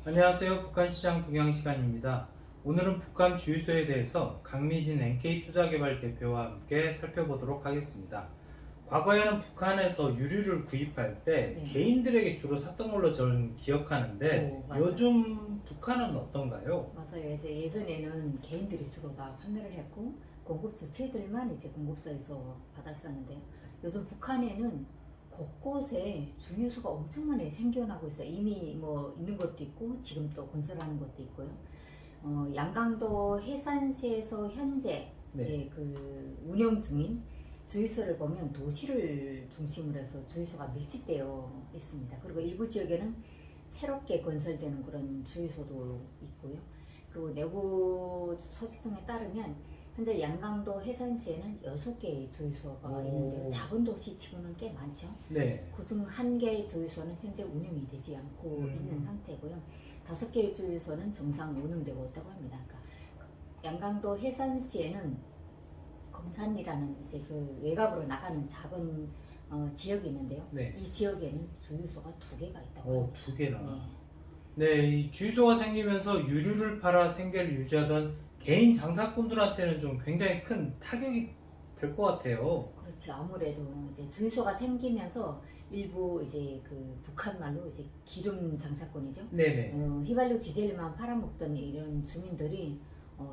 안녕하세요. 북한시장 동향 시간입니다. 오늘은 북한 주유소에 대해서 강미진 NK투자개발 대표와 함께 살펴보도록 하겠습니다. 과거에는 북한에서 유류를 구입할 때 네. 개인들에게 주로 샀던 걸로 저는 기억하는데 맞아요. 요즘 북한은 어떤가요? 맞아요. 이제 예전에는 개인들이 주로 다 판매를 했고 공급 주체들만 이제 공급사에서 받았었는데요. 요즘 북한에는 곳곳에 주유소가 엄청 많이 생겨나고 있어요. 이미 뭐 있는 것도 있고 지금 또 건설하는 것도 있고요. 양강도 해산시에서 현재 네. 이제 그 운영 중인 주유소를 보면 도시를 중심으로 해서 주유소가 밀집되어 있습니다. 그리고 일부 지역에는 새롭게 건설되는 그런 주유소도 있고요. 그리고 내부 소식 등에 따르면 현재 양강도 해산시에는 6개의 주유소가 있는데요. 작은 도시치고는 꽤 많죠. 네. 그중 1개의 주유소는 현재 운영이 되지 않고 있는 상태고요. 5개의 주유소는 정상 운영되고 있다고 합니다. 그러니까 양강도 해산시에는 검산리라는 이제 그 외곽으로 나가는 작은 지역이 있는데요. 네. 이 지역에는 주유소가 2개가 있다고 합니다. 2개나. 네. 네, 이 주유소가 생기면서 유류를 팔아 생계를 유지하던 개인 장사꾼들한테는 좀 굉장히 큰 타격이 될 것 같아요. 그렇죠. 아무래도 이제 주유소가 생기면서 일부 이제 그 북한 말로 이제 기름 장사꾼이죠. 네네. 휘발유 디젤만 팔아먹던 이런 주민들이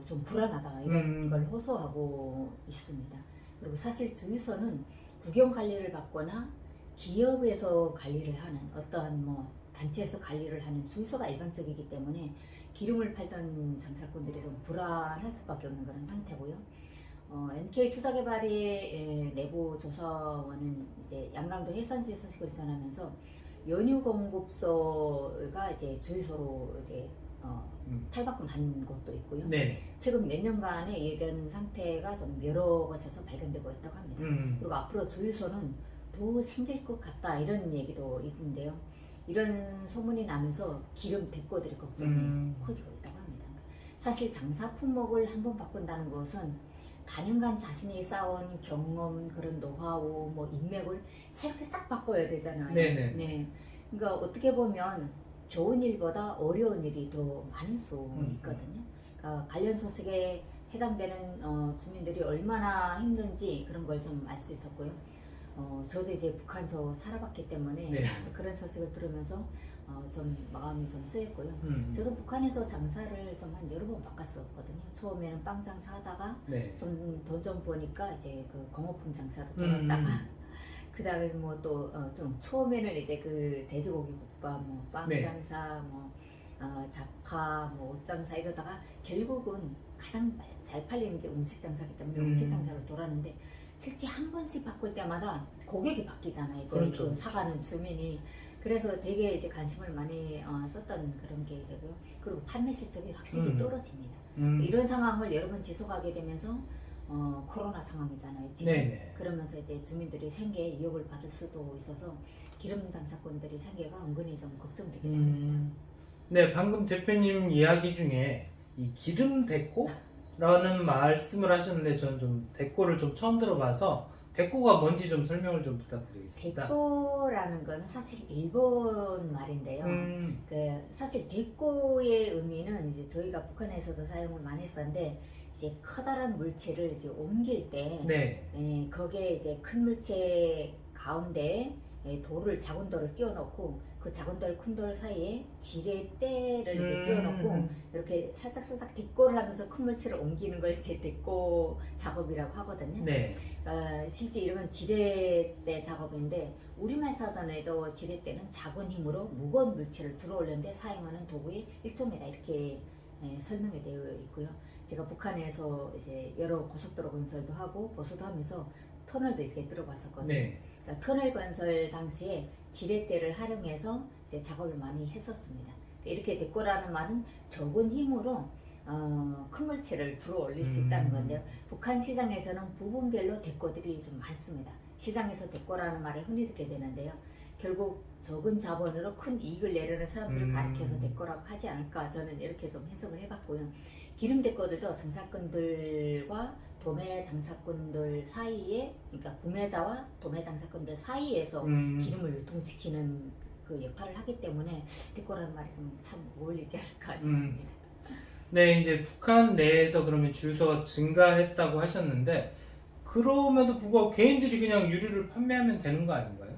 좀 불안하다 이런 걸 호소하고 있습니다. 그리고 사실 주유소는 국영 관리를 받거나 기업에서 관리를 하는 어떠한 뭐 단체에서 관리를 하는 주유소가 일반적이기 때문에 기름을 팔던 장사꾼들이 좀 불안할 수밖에 없는 그런 상태고요. NK투자개발의 내부 조사원은 이제 양강도 해산시 소식을 전하면서 연유 공급소가 이제 주유소로 이제 탈바꿈한 곳도 있고요. 네. 최근 몇 년간의 이런 상태가 좀 여러 곳에서 발견되고 있다고 합니다. 그리고 앞으로 주유소는 더 생길 것 같다 이런 얘기도 있는데요. 이런 소문이 나면서 기름 대꼬들의 걱정이 커지고 있다고 합니다. 사실 장사 품목을 한번 바꾼다는 것은 단연간 자신이 쌓아온 경험, 그런 노하우, 뭐 인맥을 새롭게 싹 바꿔야 되잖아요. 네네. 네. 그러니까 어떻게 보면 좋은 일보다 어려운 일이 더 많을 수 있거든요. 그러니까 관련 소식에 해당되는 주민들이 얼마나 힘든지 그런 걸 좀 알 수 있었고요. 저도 이제 북한서 살아봤기 때문에 네. 그런 소식을 들으면서 좀 마음이 좀 쓰였고요. 저도 북한에서 장사를 좀 한 여러 번 바꿨었거든요. 처음에는 빵 장사 하다가 네. 좀 돈 좀 버니까 이제 그 공업품 장사로 돌았다가 그 다음에 뭐 또 좀 처음에는 이제 그 돼지고기 국밥, 뭐 빵 네. 장사, 뭐 잡화, 뭐 옷 장사 이러다가 결국은 가장 잘 팔리는 게 음식 장사기 때문에 음식 장사로 돌았는데 실제 한 번씩 바꿀 때마다 고객이 바뀌잖아요. 그렇죠. 그 사가는 주민이. 그래서 되게 이제 관심을 많이 썼던 그런 게 되고요. 그리고 판매 실적이 확실히 떨어집니다. 이런 상황을 여러 번 지속하게 되면서 코로나 상황이잖아요. 지금. 네네. 그러면서 이제 주민들이 생계에 위협을 받을 수도 있어서 기름 장사꾼들이 생계가 은근히 좀 걱정되기도 합니다. 네, 방금 대표님 이야기 중에 이 기름 대꼬라는 말씀을 하셨는데 저는 좀 대꼬를 좀 처음 들어봐서 대꼬가 뭔지 좀 설명을 좀 부탁드리겠습니다. 대꼬라는 건 사실 일본 말인데요. 그 사실 대꼬의 의미는 이제 저희가 북한에서도 사용을 많이 했었는데 이제 커다란 물체를 이제 옮길 때 네. 거기에 이제 큰 물체 가운데 돌을 작은 돌을 끼워 넣고 그 작은 돌 큰 돌 사이에 지렛대를 이제 끼워 넣고 이렇게 살짝 대꼬를 하면서 큰 물체를 옮기는 걸 이제 대꼬 작업이라고 하거든요. 네. 실제 이런 지렛대 작업인데 우리말 사전에도 지렛대는 작은 힘으로 무거운 물체를 들어올리는데 사용하는 도구의 1.5m 이렇게 설명이 되어 있고요. 제가 북한에서 이제 여러 고속도로 건설도 하고 보수도 하면서 터널도 이렇게 들어봤었거든요. 네. 그러니까 터널 건설 당시에 지렛대를 활용해서 이제 작업을 많이 했었습니다. 이렇게 대꼬라는 말은 적은 힘으로 큰 물체를 들어 올릴 수 있다는 건데요. 북한 시장에서는 부분별로 대꼬들이 좀 많습니다. 시장에서 대꼬라는 말을 흔히 듣게 되는데요. 결국 적은 자본으로 큰 이익을 내려는 사람들을 가리켜서 대꼬라고 하지 않을까 저는 이렇게 좀 해석을 해봤고요. 기름 대꼬들도 장사꾼들과 도매 장사꾼들 사이에, 그러니까 구매자와 도매 장사꾼들 사이에서 기름을 유통시키는 그 역할을 하기 때문에 데꼬라는 말이 좀 참 어울리지 않을까 싶습니다. 네, 이제 북한 내에서 그러면 주유소가 증가했다고 하셨는데 그럼에도 불구하고 개인들이 그냥 유류를 판매하면 되는 거 아닌가요?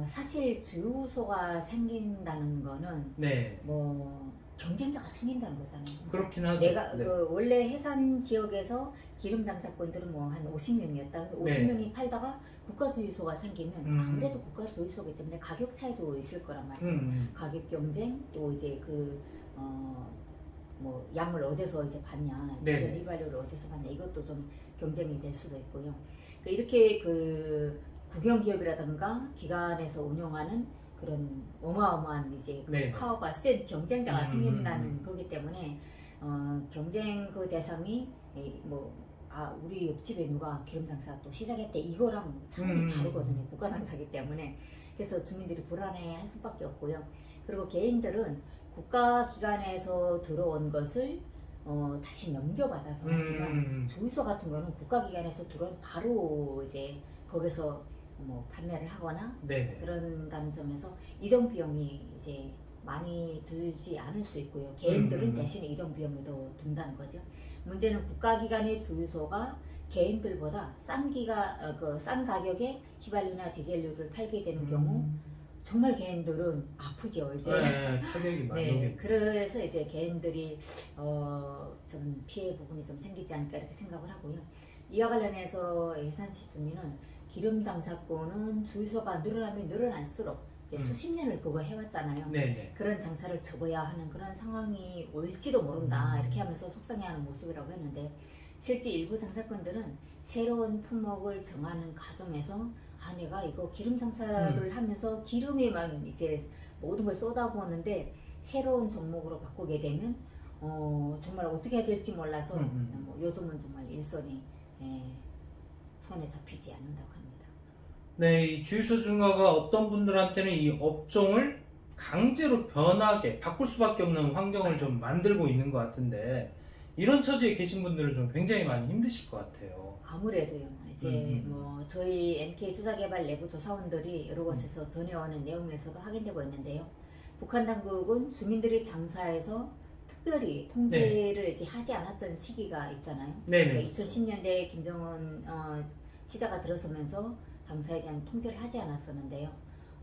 사실 주유소가 생긴다는 거는 네, 뭐 경쟁자가 생긴다는 거잖아요. 그렇긴 하죠. 내가 네. 그 원래 해산 지역에서 기름 장사꾼들은 뭐 한 50명이었다. 50명이 팔다가 국가 주유소가 생기면 아무래도 국가 주유소기 때문에 가격 차이도 있을 거란 말이죠. 가격 경쟁 또 이제 뭐 양을 어디서 이제 받냐, 네. 디젤 휘발유를 어디서 받냐 이것도 좀 경쟁이 될 수도 있고요. 이렇게 그 국영 기업이라든가 기관에서 운영하는 그런 어마어마한 이제 그 네. 파워가 센 경쟁자가 생긴다는 거기 때문에 경쟁 그 대상이 우리 옆집에 누가 기름 장사 또 시작했대 이거랑 차원이 다르거든요. 국가 장사기 때문에. 그래서 주민들이 불안해할 수밖에 없고요. 그리고 개인들은 국가기관에서 들어온 것을 다시 넘겨받아서 하지만 주유소 같은 거는 국가기관에서 들어온 바로 이제 거기서 뭐 판매를 하거나 네. 그런다는 점에서 이동 비용이 이제 많이 들지 않을 수 있고요. 개인들은 대신에 이동 비용이 더 든다는 거죠. 문제는 국가기관의 주유소가 개인들보다 싼 가격에 휘발유나 디젤유를 팔게 되는 경우 정말 개인들은 아프죠. 이제 네, 타격이 많이 네, 오겠네요. 그래서 이제 개인들이 좀 피해 부분이 좀 생기지 않을까 이렇게 생각을 하고요. 이와 관련해서 예산시 주민은 기름 장사권은 주유소가 늘어나면 늘어날수록 이제 수십 년을 그거 해왔잖아요. 네네. 그런 장사를 접어야 하는 그런 상황이 올지도 모른다 이렇게 하면서 속상해하는 모습이라고 했는데 실제 일부 장사꾼들은 새로운 품목을 정하는 과정에서 내가 이거 기름 장사를 하면서 기름에만 이제 모든 걸 쏟아부었는데 새로운 종목으로 바꾸게 되면 정말 어떻게 해야 될지 몰라서 뭐 요즘은 정말 일손이 손에 잡히지 않는다고 합니다. 네, 이 주유소 증가가 어떤 분들한테는 이 업종을 강제로 변하게 바꿀 수밖에 없는 환경을 좀 만들고 있는 것 같은데 이런 처지에 계신 분들은 좀 굉장히 많이 힘드실 것 같아요. 아무래도요. 이제 뭐 저희 NK 투자개발 내부 조사원들이 여러 곳에서 전해오는 내용에서도 확인되고 있는데요. 북한 당국은 주민들이 장사해서 특별히 통제를 이제 하지 않았던 시기가 있잖아요. 네네. 2010년대 김정은 시대가 들어서면서 장사에 대한 통제를 하지 않았었는데요.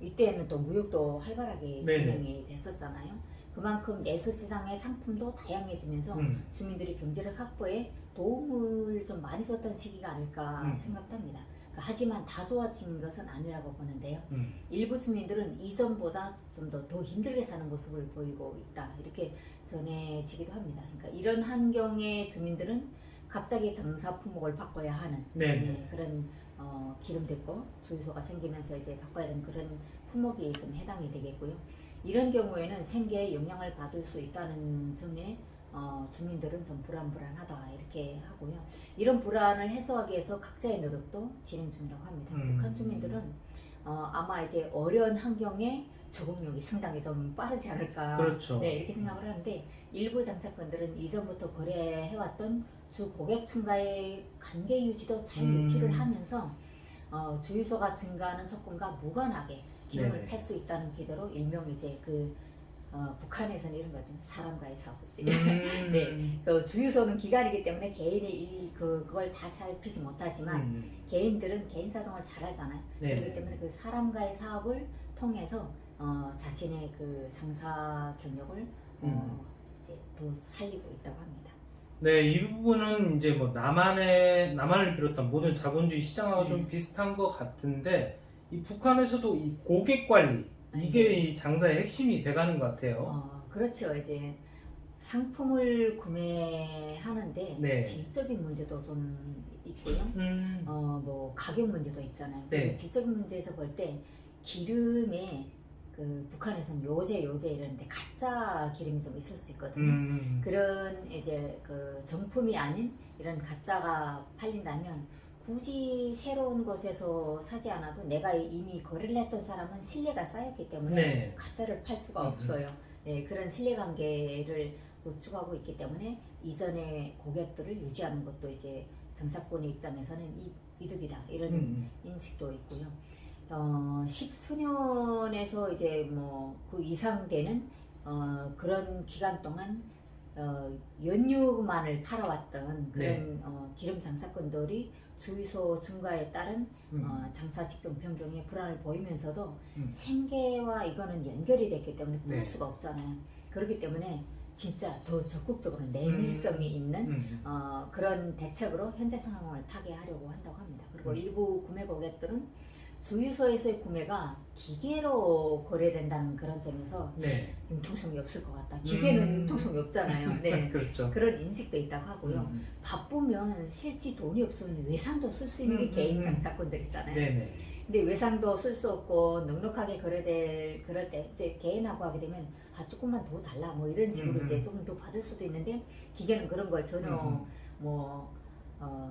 이때는 또 무역도 활발하게 진행이 됐었잖아요. 그만큼 내수시장의 상품도 다양해지면서 주민들이 경제력 확보에 도움을 좀 많이 줬던 시기가 아닐까 생각합니다. 하지만 다 좋아진 것은 아니라고 보는데요. 일부 주민들은 이전보다 좀 더 힘들게 사는 모습을 보이고 있다 이렇게 전해지기도 합니다. 그러니까 이런 환경의 주민들은 갑자기 장사 품목을 바꿔야 하는 그런 기름 됐고 주유소가 생기면서 이제 바꿔야 되는 그런 품목이 좀 해당이 되겠고요. 이런 경우에는 생계에 영향을 받을 수 있다는 점에 주민들은 좀 불안하다 이렇게 하고요. 이런 불안을 해소하기 위해서 각자의 노력도 진행 중이라고 합니다. 북한 주민들은 아마 이제 어려운 환경에 적응력이 상당히 좀 빠르지 않을까 그렇죠. 네, 이렇게 생각을 하는데 일부 장사꾼들은 이전부터 거래해왔던 주 고객층과의 관계 유지도 잘 유지를 하면서 주유소가 증가하는 조건과 무관하게 기름을 팔 수 있다는 기대로 일명 이제 북한에서는 이런 거거든요. 사람과의 사업이지. 네, 주유소는 기관이기 때문에 개인이 그걸 다 살피지 못하지만 개인들은 개인 사정을 잘 하잖아요. 그렇기 때문에 그 사람과의 사업을 통해서 자신의 그 장사 경력을 이제 더 살리고 있다고 합니다. 네, 이 부분은 이제 뭐 남한을 비롯한 모든 자본주의 시장하고 좀 비슷한 것 같은데 이 북한에서도 이 고객 관리 이게 이 장사의 핵심이 돼가는 것 같아요. 그렇죠. 이제 상품을 구매하는데 질적인 문제도 좀 있고요. 뭐 가격 문제도 있잖아요. 질적인 문제에서 볼 때 기름에 북한에서는 요제 이러는데 가짜 기름이 좀 있을 수 있거든요. 그런 이제 정품이 아닌 이런 가짜가 팔린다면 굳이 새로운 곳에서 사지 않아도 내가 이미 거래를 했던 사람은 신뢰가 쌓였기 때문에 가짜를 팔 수가 없어요. 네, 그런 신뢰관계를 구축하고 있기 때문에 이전의 고객들을 유지하는 것도 이제 장사꾼의 입장에서는 이득이다 이런 인식도 있고요. 십수년에서 이제 뭐 그 이상 되는 그런 기간 동안 연유만을 팔아왔던 그런 네. 기름 장사꾼들이 주유소 증가에 따른 음. 장사 직종 변경에 불안을 보이면서도 음. 생계와 이거는 연결이 됐기 때문에 끊을 네. 수가 없잖아요. 그렇기 때문에 진짜 더 적극적으로 내밀성이 있는 그런 대책으로 현재 상황을 타개하려고 한다고 합니다. 그리고 일부 구매 고객들은 주유소에서의 구매가 기계로 거래된다는 그런 점에서 네. 융통성이 없을 것 같다. 기계는 융통성이 없잖아요. 네. 그렇죠. 그런 인식도 있다고 하고요. 바쁘면 실제 돈이 없으면 외상도 쓸 수 있는 게 개인 장사꾼들 있잖아요. 네네. 근데 외상도 쓸 수 없고 넉넉하게 거래될 그럴 때 이제 개인하고 하게 되면 조금만 더 달라 뭐 이런 식으로 이제 조금 더 받을 수도 있는데 기계는 그런 걸 전혀 뭐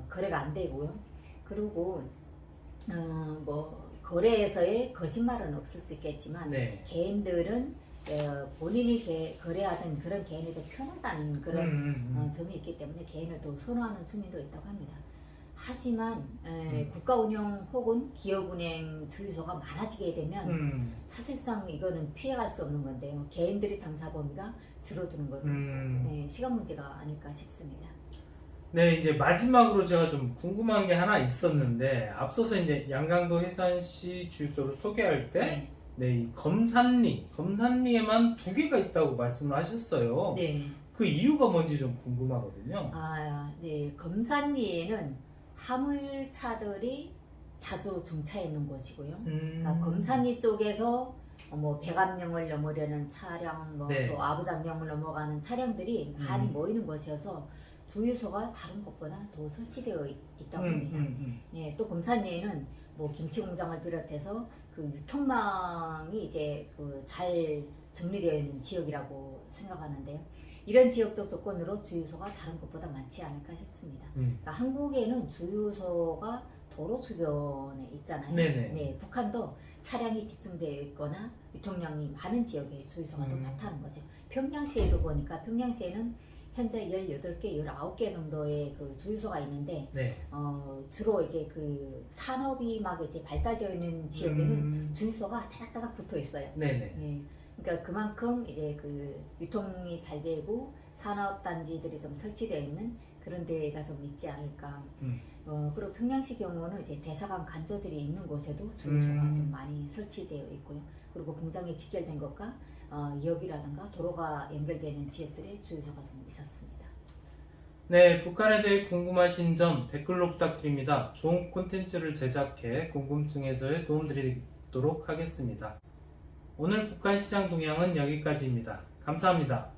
거래가 안 되고요. 그리고 뭐 거래에서의 거짓말은 없을 수 있겠지만 네. 개인들은 본인이 거래하던 그런 개인이 더 편하다는 그런 점이 있기 때문에 개인을 더 선호하는 주민도 있다고 합니다. 하지만 국가운영 혹은 기업은행 주유소가 많아지게 되면 사실상 이거는 피해갈 수 없는 건데요. 개인들의 장사 범위가 줄어드는 건 시간 문제가 아닐까 싶습니다. 네, 이제 마지막으로 제가 좀 궁금한 게 하나 있었는데, 앞서서 이제 양강도 해산시 주유소를 소개할 때, 네, 이 검산리에만 2개가 있다고 말씀을 하셨어요. 네. 그 이유가 뭔지 좀 궁금하거든요. 네. 검산리에는 화물차들이 자주 정차해 있는 곳이고요. 그러니까 검산리 쪽에서 뭐 백암령을 넘으려는 차량, 뭐 네. 또 아부장령을 넘어가는 차량들이 많이 모이는 곳이어서 주유소가 다른 곳보다 더 설치되어 있다고 합니다. 네, 또 검산리에는 뭐 김치 공장을 비롯해서 그 유통망이 이제 그 잘 정리되어 있는 지역이라고 생각하는데요. 이런 지역적 조건으로 주유소가 다른 곳보다 많지 않을까 싶습니다. 그러니까 한국에는 주유소가 도로 주변에 있잖아요. 네네. 네, 북한도 차량이 집중되어 있거나 유통량이 많은 지역에 주유소가 더 많다는 거죠. 평양시에도 보니까 평양시에는 현재 18개, 19개 정도의 그 주유소가 있는데, 네. 주로 이제 그 산업이 막 이제 발달되어 있는 지역에는 주유소가 다닥다닥 붙어 있어요. 네네. 네. 그러니까 그만큼 이제 그 유통이 잘 되고 산업단지들이 좀 설치되어 있는 그런 데가 좀 있지 않을까. 그리고 평양시 경우는 이제 대사관 간조들이 있는 곳에도 주유소가 좀 많이 설치되어 있고요. 그리고 공장에 직결된 것과 역이라든가 도로가 연결되는 지역들의 주유소가 좀 있었습니다. 네, 북한에 대해 궁금하신 점 댓글로 부탁드립니다. 좋은 콘텐츠를 제작해 궁금증 해소에 도움드리도록 하겠습니다. 오늘 북한 시장 동향은 여기까지입니다. 감사합니다.